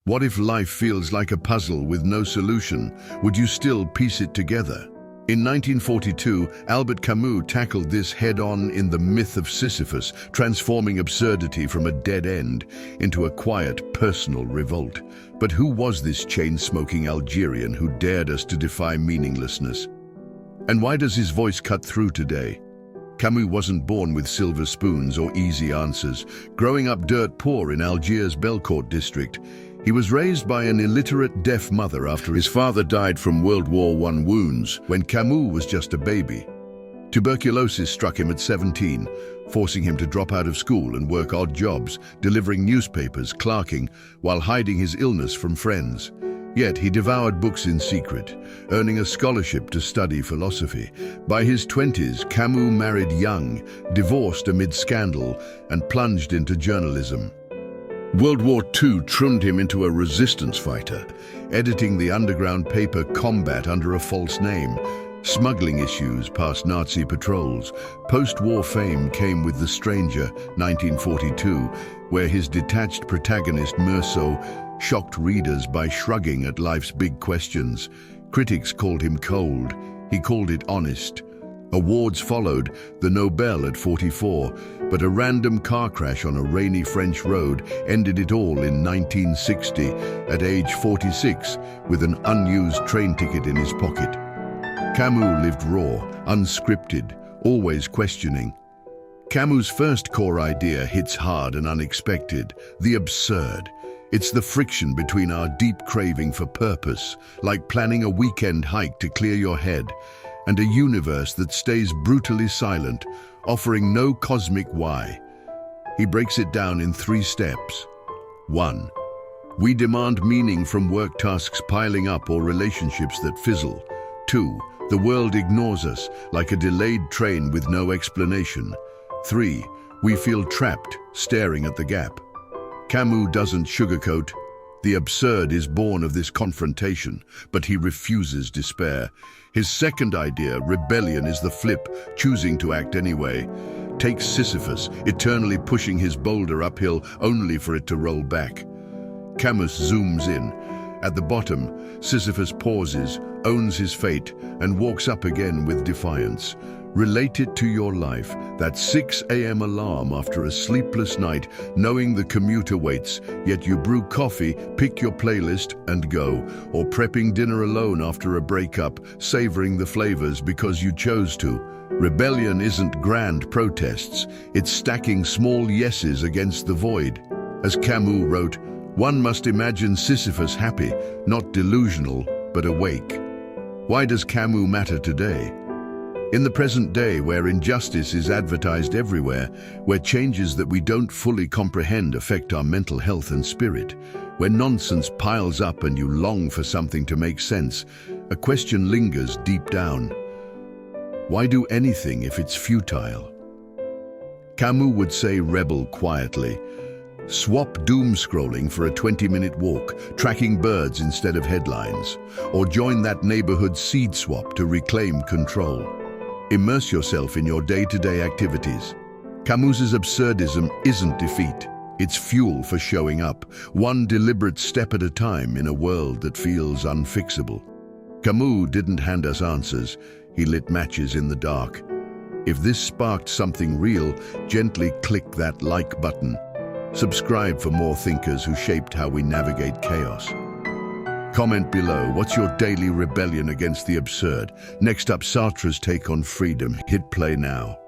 What if life feels like a puzzle with no solution? Would you still piece it together? In 1942, Albert Camus tackled this head-on in The Myth of Sisyphus, transforming absurdity from a dead end into a quiet, personal revolt. But who was this chain-smoking Algerian who dared us to defy meaninglessness? And why does his voice cut through today? Camus wasn't born with silver spoons or easy answers. Growing up dirt poor in Algiers' Belcourt district, he was raised by an illiterate deaf mother after his father died from World War I wounds when Camus was just a baby. Tuberculosis struck him at 17, forcing him to drop out of school and work odd jobs, delivering newspapers, clerking, while hiding his illness from friends. Yet he devoured books in secret, earning a scholarship to study philosophy. By his 20s, Camus married young, divorced amid scandal, and plunged into journalism. World War II turned him into a resistance fighter, editing the underground paper Combat under a false name, smuggling issues past Nazi patrols. Post-war fame came with The Stranger, 1942, where his detached protagonist Meursault shocked readers by shrugging at life's big questions. Critics called him cold. He called it honest. Awards followed, the Nobel at 44, but a random car crash on a rainy French road ended it all in 1960, at age 46, with an unused train ticket in his pocket. Camus lived raw, unscripted, always questioning. Camus' first core idea hits hard and unexpected: the absurd. It's the friction between our deep craving for purpose, like planning a weekend hike to clear your head, and a universe that stays brutally silent, offering no cosmic why. He breaks it down in 3 steps. 1. We demand meaning from work tasks piling up or relationships that fizzle. 2. The world ignores us, like a delayed train with no explanation. 3. We feel trapped, staring at the gap. Camus doesn't sugarcoat. The absurd is born of this confrontation, but he refuses despair. His second idea, rebellion, is the flip, choosing to act anyway. Take Sisyphus, eternally pushing his boulder uphill only for it to roll back. Camus zooms in. At the bottom, Sisyphus pauses, owns his fate, and walks up again with defiance. Relate it to your life, that 6 a.m. alarm after a sleepless night, knowing the commute awaits, yet you brew coffee, pick your playlist, and go. Or prepping dinner alone after a breakup, savoring the flavors because you chose to. Rebellion isn't grand protests, it's stacking small yeses against the void. As Camus wrote, one must imagine Sisyphus happy, not delusional, but awake. Why does Camus matter today? In the present day, where injustice is advertised everywhere, where changes that we don't fully comprehend affect our mental health and spirit, where nonsense piles up and you long for something to make sense, a question lingers deep down. Why do anything if it's futile? Camus would say, rebel quietly. Swap doom scrolling for a 20-minute walk, tracking birds instead of headlines, or join that neighborhood seed swap to reclaim control. Immerse yourself in your day-to-day activities. Camus's absurdism isn't defeat, it's fuel for showing up, one deliberate step at a time in a world that feels unfixable. Camus didn't hand us answers, he lit matches in the dark. If this sparked something real, gently click that like button. Subscribe for more thinkers who shaped how we navigate chaos. Comment below, what's your daily rebellion against the absurd? Next up, Sartre's take on freedom. Hit play now.